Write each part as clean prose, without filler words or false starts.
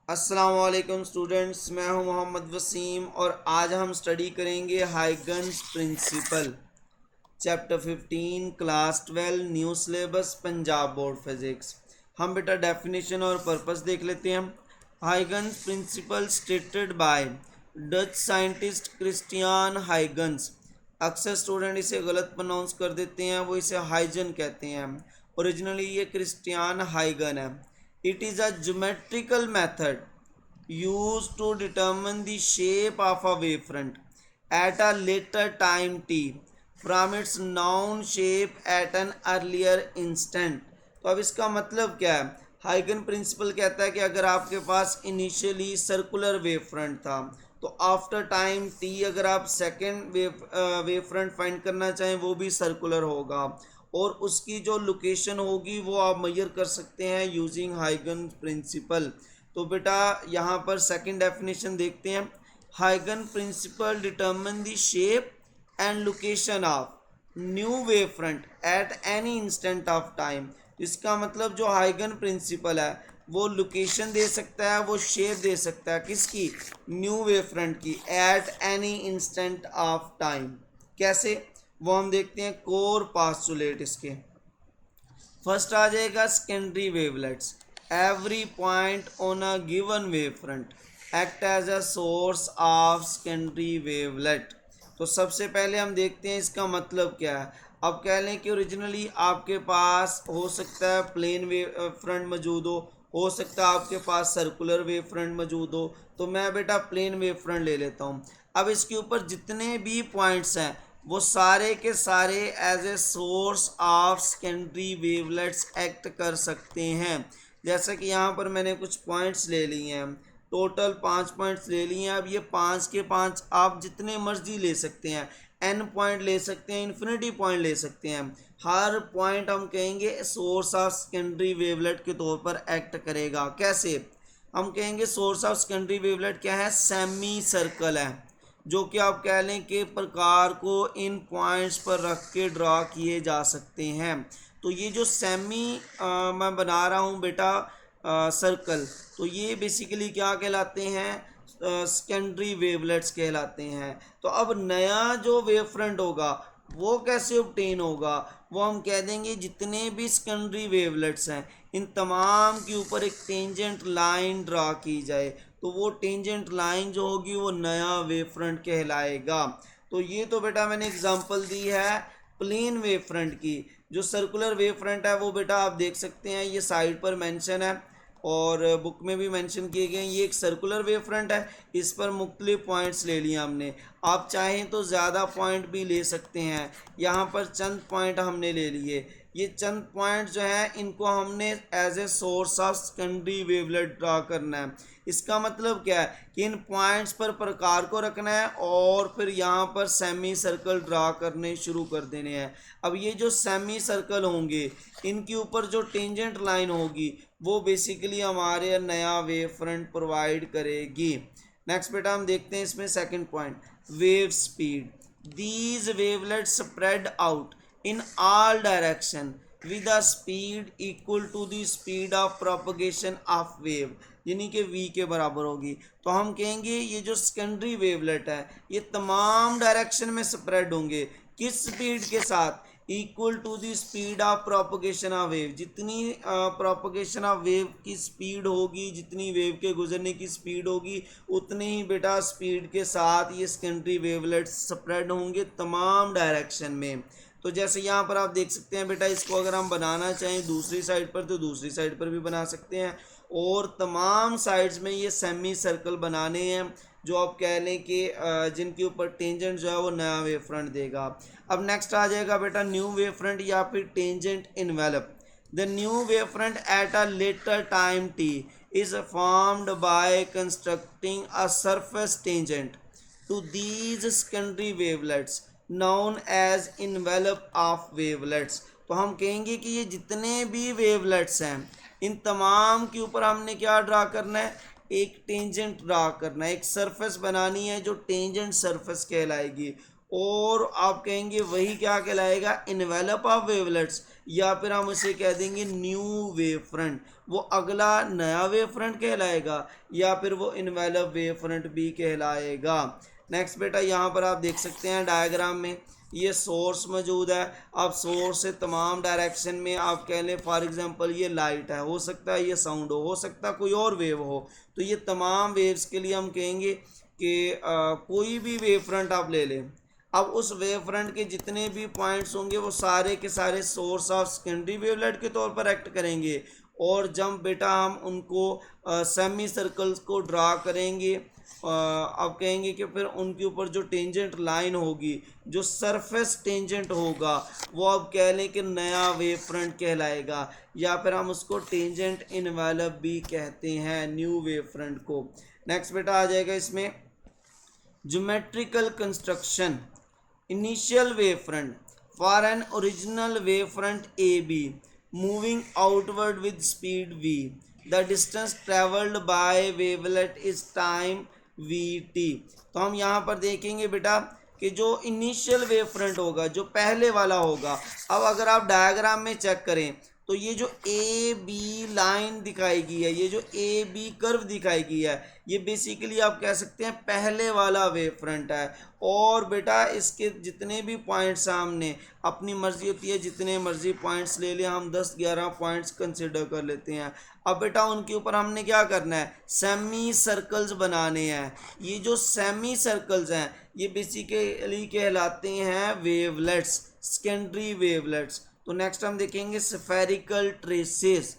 अस्सलाम वालेकुम स्टूडेंट्स, मैं हूं मोहम्मद वसीम और आज हम स्टडी करेंगे Huygens principle chapter 15 class 12 new syllabus Punjab board physics. हम बेटा डेफिनेशन और पर्पस देख लेते हैं। Huygens principle stated by Dutch scientist Christiaan Huygens. अक्सर स्टूडेंट इसे गलत प्रोनाउंस कर देते हैं, वो इसे हाइजन कहते हैं। ओरिजिनली ये क्रिस्टियान हाइगन है। It is a geometrical method used to determine the shape of a wavefront at a later time t from its known shape at an earlier instant। तो अब इसका मतलब क्या है? हाइगन प्रिंसिपल कहता है कि अगर आपके पास इनिशियली सर्कुलर वेव फ्रंट था तो आफ्टर टाइम टी अगर आप सेकेंड वेव फ्रंट फाइंड करना चाहें वो भी सर्कुलर होगा और उसकी जो लोकेशन होगी वो आप मेजर कर सकते हैं यूजिंग हाइगन प्रिंसिपल। तो बेटा यहाँ पर सेकंड डेफिनेशन देखते हैं। हाइगन principle determine the shape and location of new wave front at any instant of time. इसका मतलब जो हाइगन प्रिंसिपल है वो लोकेशन दे सकता है, वो शेप दे सकता है किसकी? न्यू वेव फ्रंट की, at any instant of time. कैसे वो हम देखते हैं। कोर पास्टुलेट इसके फर्स्ट आ जाएगा secondary wavelets. Every point on a given wave front act as a source of secondary wavelet. तो सबसे पहले हम देखते हैं इसका मतलब क्या है। अब कह लें कि ओरिजिनली आपके पास हो सकता है प्लेन वेव फ्रंट मौजूद हो सकता है आपके पास सर्कुलर वेव फ्रंट मौजूद हो। तो मैं बेटा प्लेन वेव फ्रंट ले लेता हूँ। अब इसके ऊपर जितने भी पॉइंट्स हैं वो सारे के सारे as a source of secondary wavelets act कर सकते हैं। जैसा कि यहाँ पर मैंने कुछ पॉइंट्स ले लिए हैं, टोटल 5 पॉइंट्स ले लिए हैं। अब ये 5 के 5 आप जितने मर्जी ले सकते हैं, एन पॉइंट ले सकते हैं, इन्फिनिटी पॉइंट ले सकते हैं। हर पॉइंट हम कहेंगे सोर्स ऑफ सेकेंडरी वेवलेट के तौर पर एक्ट करेगा। कैसे हम कहेंगे? सोर्स ऑफ सेकेंडरी वेवलेट क्या है? सेमी सर्कल है, जो कि आप कह लें कि प्रकार को इन पॉइंट्स पर रख के ड्रा किए जा सकते हैं। तो ये जो सेमी मैं बना रहा हूँ बेटा सर्कल, तो ये बेसिकली क्या कहलाते हैं? सेकेंडरी वेवलेट्स कहलाते हैं। तो अब नया जो वेव फ्रंट होगा वो कैसे ऑब्टेन होगा? वो हम कह देंगे जितने भी सेकेंडरी वेवलेट्स हैं इन तमाम के ऊपर एक टेंजेंट लाइन ड्रा की जाए, तो वो टेंजेंट लाइन जो होगी वो नया वेव फ्रंट कहलाएगा। तो ये तो बेटा मैंने एग्जांपल दी है प्लेन वेव फ्रंट की। जो सर्कुलर वेव फ्रंट है वो बेटा आप देख सकते हैं, ये साइड पर मेंशन है और बुक में भी मेंशन किए गए हैं। ये एक सर्कुलर वेव फ्रंट है, इस पर मुख्तलिफ पॉइंट्स ले लिए हमने। आप चाहें तो ज़्यादा पॉइंट भी ले सकते हैं, यहाँ पर चंद पॉइंट हमने ले लिए। ये चंद पॉइंट जो है इनको हमने as a source of secondary wavelet draw करना है। इसका मतलब क्या है कि इन पॉइंट्स पर प्रकार को रखना है और फिर यहाँ पर सेमी सर्कल ड्रा करने शुरू कर देने हैं। अब ये जो सेमी सर्कल होंगे इनके ऊपर जो टेंजेंट लाइन होगी वो बेसिकली हमारे नया वेव फ्रंट प्रोवाइड करेगी। नेक्स्ट बेटा हम देखते हैं इसमें second point, wave speed. These wavelets spread out in all direction with a speed equal to the speed of propagation of wave, यानी कि v के बराबर होगी। तो हम कहेंगे ये जो सेकेंडरी वेवलेट है ये तमाम डायरेक्शन में स्प्रेड होंगे। किस स्पीड के साथ? Equal to the speed of propagation of wave. जितनी प्रोपगेशन ऑफ वेव की स्पीड होगी, जितनी वेव के गुजरने की स्पीड होगी, उतनी ही बेटा स्पीड के साथ ये सेकेंडरी वेवलेट स्प्रेड होंगे तमाम डायरेक्शन में। तो जैसे यहाँ पर आप देख सकते हैं बेटा, इसको अगर हम बनाना चाहें दूसरी साइड पर तो दूसरी साइड पर भी बना सकते हैं और तमाम साइड्स में ये सेमी सर्कल बनाने हैं जो आप कह लें कि जिनके ऊपर टेंजेंट जो है वो नया वेव फ्रंट देगा। अब नेक्स्ट आ जाएगा बेटा न्यू वेव फ्रंट या फिर tangent envelope. The new wave front at a later time T is formed by constructing a surface tangent to these secondary wavelets known as envelope of wavelets। तो हम कहेंगे कि ये जितने भी वेवलेट्स हैं इन तमाम के ऊपर हमने क्या ड्रा करना है? एक टेंजेंट ड्रा करना है, एक सरफेस बनानी है जो टेंजेंट सरफेस कहलाएगी। और आप कहेंगे वही क्या कहलाएगा? Envelope of wavelets. या फिर हम उसे कह देंगे न्यू वेव फ्रंट, वो अगला नया वेव फ्रंट कहलाएगा, या फिर वो इन्वेलप वेव फ्रंट भी कहलाएगा। नेक्स्ट बेटा यहाँ पर आप देख सकते हैं डायग्राम में ये सोर्स मौजूद है। अब सोर्स से तमाम डायरेक्शन में आप कह लें, फॉर एग्जांपल ये लाइट है, हो सकता है ये साउंड हो सकता है कोई और वेव हो, तो ये तमाम वेव्स के लिए हम कहेंगे कि कोई भी वेव फ्रंट आप ले लें। अब उस वेव फ्रंट के जितने भी पॉइंट्स होंगे वो सारे के सारे सोर्स ऑफ सेकेंडरी वेवलेट के तौर पर एक्ट करेंगे। और जब बेटा हम उनको सेमी सर्कल्स को ड्रा करेंगे, अब कहेंगे कि फिर उनके ऊपर जो टेंजेंट लाइन होगी, जो सरफेस टेंजेंट होगा, वो अब कह लें कि नया वेव फ्रंट कहलाएगा, या फिर हम उसको टेंजेंट इनवेलप भी कहते हैं, न्यू वेव फ्रंट को। नेक्स्ट बेटा आ जाएगा इसमें geometrical construction. Initial wavefront for an original wavefront AB moving outward with speed v. The distance traveled by wavelet is time vt. तो हम यहाँ पर देखेंगे बेटा कि जो इनिशियल वेव फ्रंट होगा, जो पहले वाला होगा, अब अगर आप डायग्राम में चेक करें तो ये जो ए बी लाइन दिखाई गई है, ये जो ए बी कर्व दिखाई गई है, ये बेसिकली आप कह सकते हैं पहले वाला वेव फ्रंट है। और बेटा इसके जितने भी पॉइंट्स हमने अपनी मर्जी होती है जितने मर्जी पॉइंट्स ले लें, हम 10-11 पॉइंट्स कंसिडर कर लेते हैं। अब बेटा उनके ऊपर हमने क्या करना है, सेमी सर्कल्स बनाने हैं। ये जो सेमी सर्कल्स हैं ये बेसिकली कहलाते हैं वेवलेट्स, सेकेंडरी वेवलेट्स। तो नेक्स्ट हम देखेंगे स्फेरिकल ट्रेसेस।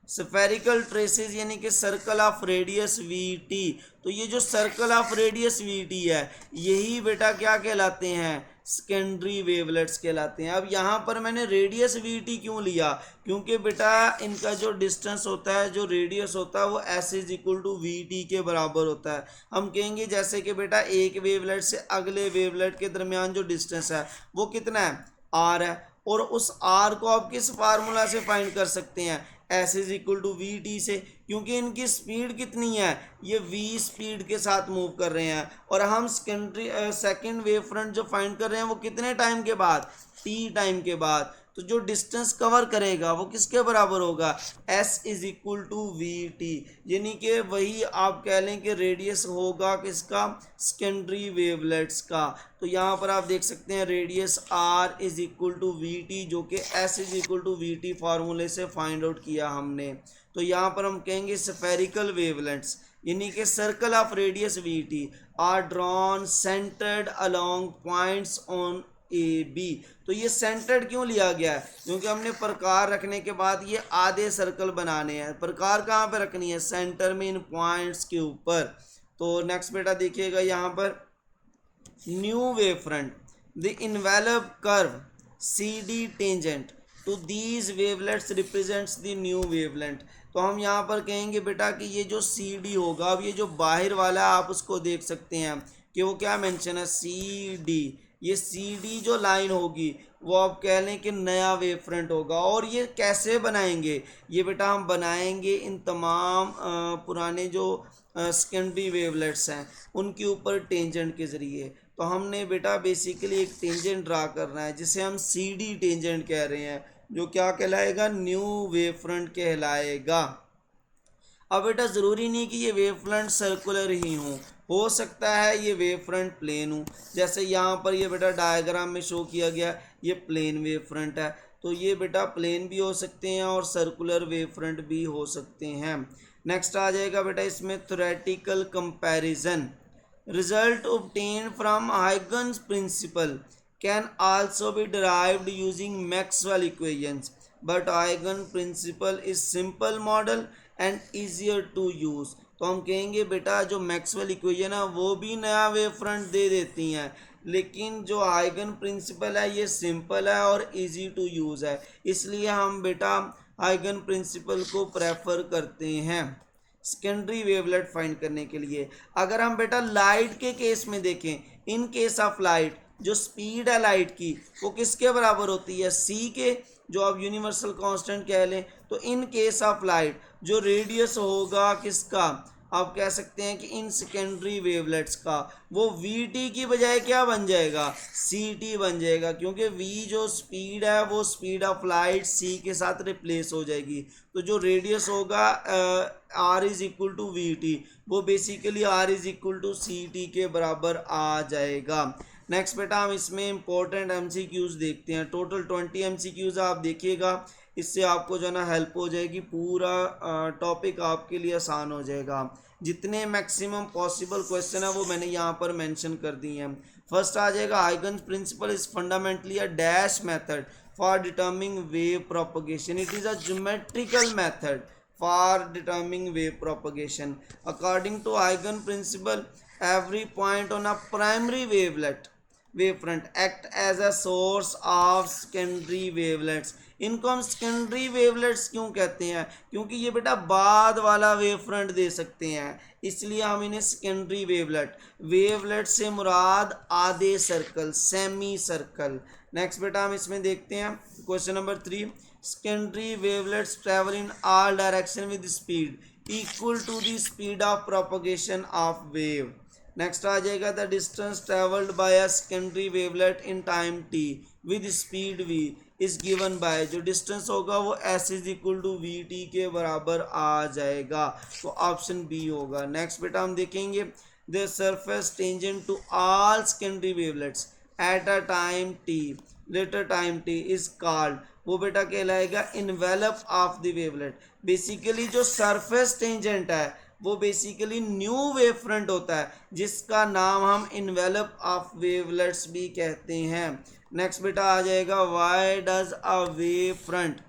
स्फेरिकल ट्रेसेस यानी कि circle of radius V T. तो ये जो circle of radius V T है यही बेटा क्या कहलाते हैं, सेकेंडरी वेवलेट्स कहलाते हैं। अब यहाँ पर मैंने रेडियस वी टी क्यों लिया, क्योंकि बेटा इनका जो डिस्टेंस होता है, जो रेडियस होता है, वो S is equal to V T के बराबर होता है। हम कहेंगे जैसे कि बेटा एक वेवलेट से अगले वेवलेट के दरमियान जो डिस्टेंस है वो कितना है, आर है, और उस आर को आप किस फार्मूला से फाइंड कर सकते हैं, S is equal to V T से, क्योंकि इनकी स्पीड कितनी है, ये वी स्पीड के साथ मूव कर रहे हैं। और हम सेकेंड वेव फ्रंट जो फाइंड कर रहे हैं वो कितने टाइम के बाद, टी टाइम के बाद। तो जो डिस्टेंस कवर करेगा वो किसके बराबर होगा, S is equal to V T, यानी कि वही आप कह लें कि रेडियस होगा किसका, सेकेंडरी वेवलेट्स का। तो यहाँ पर आप देख सकते हैं radius R is equal to V T, जो कि S is equal to V T फार्मूले से फाइंड आउट किया हमने। तो यहाँ पर हम कहेंगे स्फेरिकल वेवलेट्स यानी कि circle of radius V T are drawn centred along points on A B. तो ये सेंटर्ड क्यों लिया गया है, क्योंकि हमने प्रकार रखने के बाद ये आधे सर्कल बनाने हैं। प्रकार कहाँ पे रखनी है, सेंटर में, इन पॉइंट्स के ऊपर। तो नेक्स्ट बेटा देखिएगा यहाँ पर new wave front, the envelope curve C D tangent to these wavelets represents the new wavelet. तो हम यहाँ पर कहेंगे बेटा कि ये जो सी डी होगा, अब ये जो बाहर वाला है आप उसको देख सकते हैं कि वो क्या मेंशन है, सी डी। ये सी डी जो लाइन होगी वो आप कह लें कि नया वेव फ्रंट होगा। और ये कैसे बनाएंगे, ये बेटा हम बनाएंगे इन तमाम पुराने जो सेकेंडरी वेवलेट्स हैं उनके ऊपर टेंजेंट के ज़रिए। तो हमने बेटा बेसिकली एक टेंजेंट ड्रा करना है जिसे हम सी डी टेंजेंट कह रहे हैं, जो क्या कहलाएगा, न्यू वेव फ्रंट कहलाएगा। अब बेटा ज़रूरी नहीं कि ये वेव फ्रंट सर्कुलर ही हो सकता है ये वेव फ्रंट प्लेन हो, जैसे यहाँ पर ये बेटा डायग्राम में शो किया गया ये प्लेन वेव फ्रंट है। तो ये बेटा प्लेन भी हो सकते हैं और सर्कुलर वेव फ्रंट भी हो सकते हैं। नेक्स्ट आ जाएगा बेटा इसमें theoretical comparison. Result obtained from Huygens principle can also be derived using Maxwell equations, but हाइगन principle is simple model and easier to use. तो हम कहेंगे बेटा जो मैक्सवेल इक्वेशन है वो भी नया वेव फ्रंट दे देती हैं, लेकिन जो हाइगन प्रिंसिपल है ये सिंपल है और इजी टू यूज़ है, इसलिए हम बेटा हाइगन प्रिंसिपल को प्रेफर करते हैं सेकेंडरी वेवलेट फाइंड करने के लिए। अगर हम बेटा लाइट के केस में देखें, इन केस ऑफ लाइट जो स्पीड है लाइट की वो किसके बराबर होती है, सी के, जो आप यूनिवर्सल कांस्टेंट कह लें। तो इन केस ऑफ लाइट जो रेडियस होगा किसका, आप कह सकते हैं कि इन सेकेंडरी वेवलेट्स का वो वी टी की बजाय क्या बन जाएगा, सी टी बन जाएगा, क्योंकि वी जो स्पीड है वो स्पीड ऑफ लाइट सी के साथ रिप्लेस हो जाएगी। तो जो रेडियस होगा R is equal to V T, वो basically R is equal to C T के बराबर आ जाएगा। नेक्स्ट बेटा हम इसमें इंपॉर्टेंट एमसीक्यूज देखते हैं। टोटल 20 एमसीक्यूज आप देखिएगा, इससे आपको जो है ना हेल्प हो जाएगी, पूरा टॉपिक आपके लिए आसान हो जाएगा। जितने मैक्सिमम पॉसिबल क्वेश्चन है वो मैंने यहाँ पर मेंशन कर दिए हैं। फर्स्ट आ जाएगा Huygens principle is fundamentally a dash method for determining wave propagation. It is a geometrical method for determining wave propagation. According to Huygens principle, every point on a primary wavefront act as a source of secondary wavelets. इनको हम secondary wavelets क्यों कहते हैं, क्योंकि ये बेटा बाद वाला वेव फ्रंट दे सकते हैं, इसलिए हम इन्हें सेकेंडरी वेवलेट से मुराद आधे सर्कल, सेमी सर्कल। नेक्स्ट बेटा हम इसमें देखते हैं question number 3। secondary wavelets travel in all direction with speed equal to the speed of propagation of wave. Next आ जाएगा the distance travelled by a secondary wavelet in time t with speed v is given by, जो distance होगा वो s is equal to V T के बराबर आ जाएगा, तो option B होगा। नेक्स्ट बेटा हम देखेंगे the surface tangent to all secondary wavelets at a time t later time t is called, वो बेटा कहलाएगा envelope of the wavelet. Basically जो सरफेस टेंजेंट है वो बेसिकली न्यू वेव फ्रंट होता है, जिसका नाम हम इन्वेलप ऑफ वेवलेट्स भी कहते हैं। नेक्स्ट बेटा आ जाएगा why does a wave front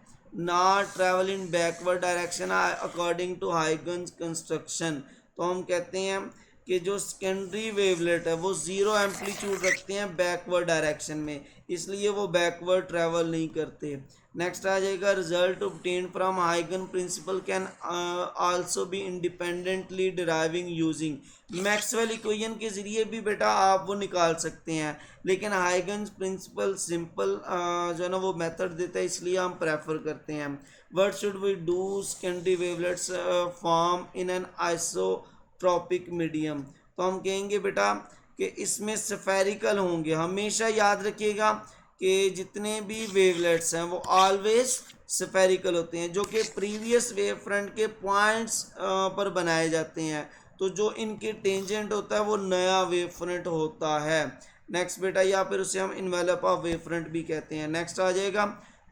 not travel in backward direction according to Huygens construction. तो हम कहते हैं कि जो सेकेंडरी वेवलेट है वो ज़ीरो एम्पलीट्यूड रखते हैं बैकवर्ड डायरेक्शन में, इसलिए वो बैकवर्ड ट्रैवल नहीं करते। नेक्स्ट आ जाएगा रिजल्ट ऑब्टेन्ड फ्रॉम हाइगन principle can also be independently deriving using. Maxwell equation के ज़रिए भी बेटा आप वो निकाल सकते हैं, लेकिन हाइगन प्रिंसिपल सिंपल जो है ना वो मेथड देता है, इसलिए हम प्रेफर करते हैं। What should we do secondary wavelets form in an isotropic medium. तो हम कहेंगे बेटा कि इसमें स्फेरिकल होंगे। हमेशा याद रखिएगा कि जितने भी वेवलेट्स हैं वो ऑलवेज स्फेरिकल होते हैं, जो कि प्रीवियस वेव फ्रंट के पॉइंट्स पर बनाए जाते हैं, तो जो इनके टेंजेंट होता है वो नया वेव फ्रंट होता है। नेक्स्ट बेटा या फिर उसे हम इन्वेलप ऑफ वेव फ्रंट भी कहते हैं। नेक्स्ट आ जाएगा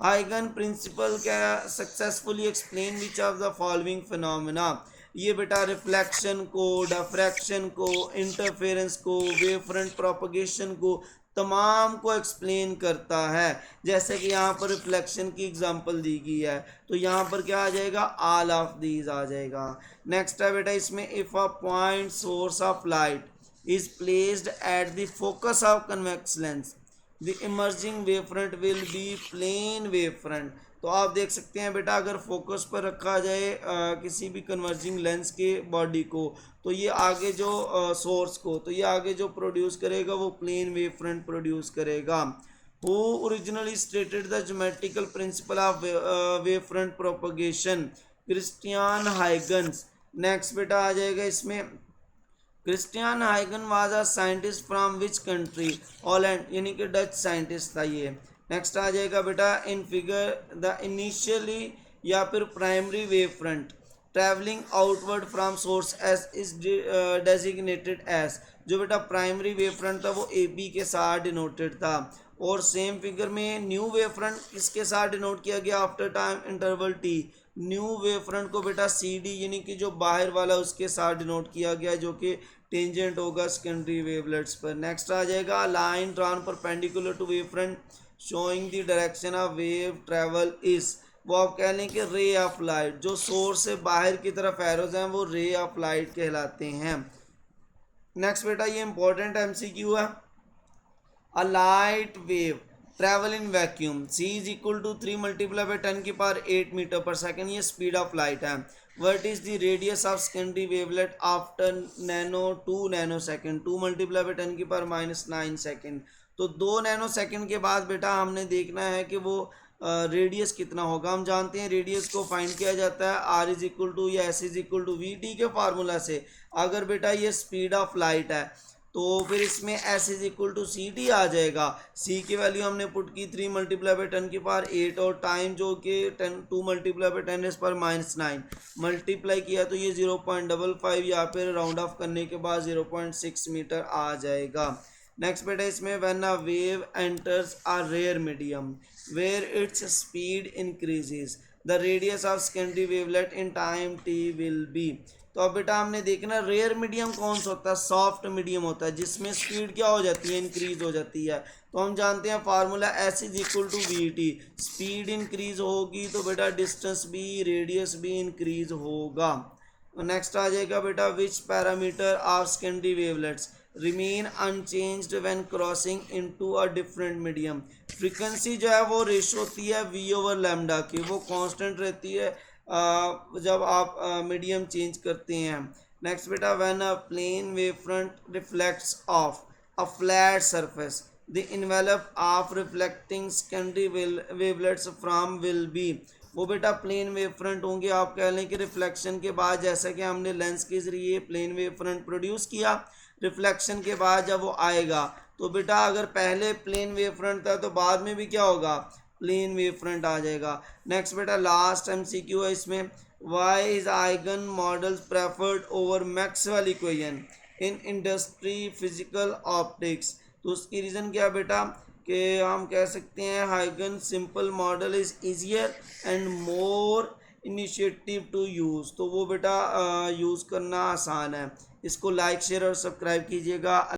हाइगन प्रिंसिपल क्या successfully explain which of the following phenomena. ये बेटा रिफ्लेक्शन को, डिफ्रैक्शन को, इंटरफेरेंस को, वेव फ्रंट प्रोपगेशन को, तमाम को एक्सप्लेन करता है। जैसे कि यहाँ पर रिफ्लेक्शन की एग्जांपल दी गई है, तो यहाँ पर क्या आ जाएगा, ऑल ऑफ दीज आ जाएगा। नेक्स्ट है बेटा इसमें if a point source of light is placed at the focus of convex lens the emerging wave front will be plane wave front. तो आप देख सकते हैं बेटा अगर फोकस पर रखा जाए किसी भी कन्वर्जिंग लेंस के बॉडी को, तो ये आगे जो सोर्स को, तो ये आगे जो प्रोड्यूस करेगा वो प्लेन वेव फ्रंट प्रोड्यूस करेगा। Who originally stated the geometrical principle of wave front propagation, Christian Huygens. Next बेटा आ जाएगा इसमें क्रिस्टियन हाइगन was a scientist from which country, Holland, यानी कि डच साइंटिस्ट था ये। नेक्स्ट आ जाएगा बेटा इन फिगर द इनिशियली या फिर primary wave front travelling outward from source S is designated S. जो बेटा प्राइमरी वेव फ्रंट था वो ए बी के साथ डिनोटेड था, और सेम फिगर में न्यू वेव फ्रंट किसके साथ डिनोट किया गया after time interval T. New wave front को बेटा सी डी यानी कि जो बाहर वाला उसके साथ डिनोट किया गया, जो कि टेंजेंट होगा सेकेंडरी वेवलेट्स पर। नेक्स्ट आ जाएगा line drawn perpendicular to wave front showing the direction of wave travel is, वो आप कह लें कि रे ऑफ लाइट। जो सोर्स से बाहर की तरफ एरोज हैं वो रे ऑफ लाइट कहलाते हैं। नेक्स्ट बेटा ये इंपॉर्टेंट एमसीक्यू है। A light wave travel in vacuum C is equal to 3 multiply by 10 की पावर 8 मीटर पर सेकेंड, ये स्पीड ऑफ लाइट है। What is the radius of secondary wavelet after nano 2 nano second, 2 multiply by 10 की power -9 second. तो 2 nano second के बाद बेटा हमने देखना है कि वो रेडियस कितना होगा। हम जानते हैं रेडियस को फाइंड किया जाता है आर इज इक्वल टू या S is equal to V T के फार्मूला से। अगर बेटा ये स्पीड ऑफ लाइट है तो फिर इसमें S is equal to C T आ जाएगा। सी की वैल्यू हमने पुट की 3 मल्टीप्लाई बाई 10 की पावर 8 और टाइम जो कि 2 multiply by 10 rays power -9 multiply किया तो ये 0.55 या फिर राउंड ऑफ करने के बाद 0.6 मीटर आ जाएगा। नेक्स्ट बेटा इसमें when a wave enters a rare medium where its speed increases the radius of secondary wavelet in time T will be. तो अब बेटा हमने देखना रेयर मीडियम कौन सा होता है, सॉफ्ट मीडियम होता है जिसमें स्पीड क्या हो जाती है, इंक्रीज हो जाती है। तो हम जानते हैं formula S is equal to V T. Speed increase होगी तो बेटा डिस्टेंस भी रेडियस भी इंक्रीज होगा। नेक्स्ट आ जाएगा बेटा which parameter of secondary wavelets remain unchanged when crossing into a different medium. Frequency जो है वो रेशो होती है वी ओवर लैम्डा की, वो कांस्टेंट रहती है जब आप मीडियम चेंज करते हैं। नेक्स्ट बेटा when a plane wave front reflects off a flat surface the envelope of reflecting secondary wavelets from will be. वो बेटा प्लेन वेव फ्रंट होंगे, आप कह लें कि रिफ्लेक्शन के बाद जैसा कि हमने लेंस के जरिए प्लेन वेव फ्रंट प्रोड्यूस किया, रिफ्लेक्शन के बाद जब वो आएगा तो बेटा अगर पहले प्लेन वेव फ्रंट था तो बाद में भी क्या होगा, प्लेन वेव फ्रंट आ जाएगा। नेक्स्ट बेटा लास्ट एमसीक्यू है इसमें, why is eigen models preferred over Maxwell equation in industry physical optics. तो उसकी रीज़न क्या बेटा कि हम कह सकते हैं हाइगन simple model is easier and more initiative to use. तो वो बेटा यूज़ करना आसान है। इसको लाइक शेयर और सब्सक्राइब कीजिएगा।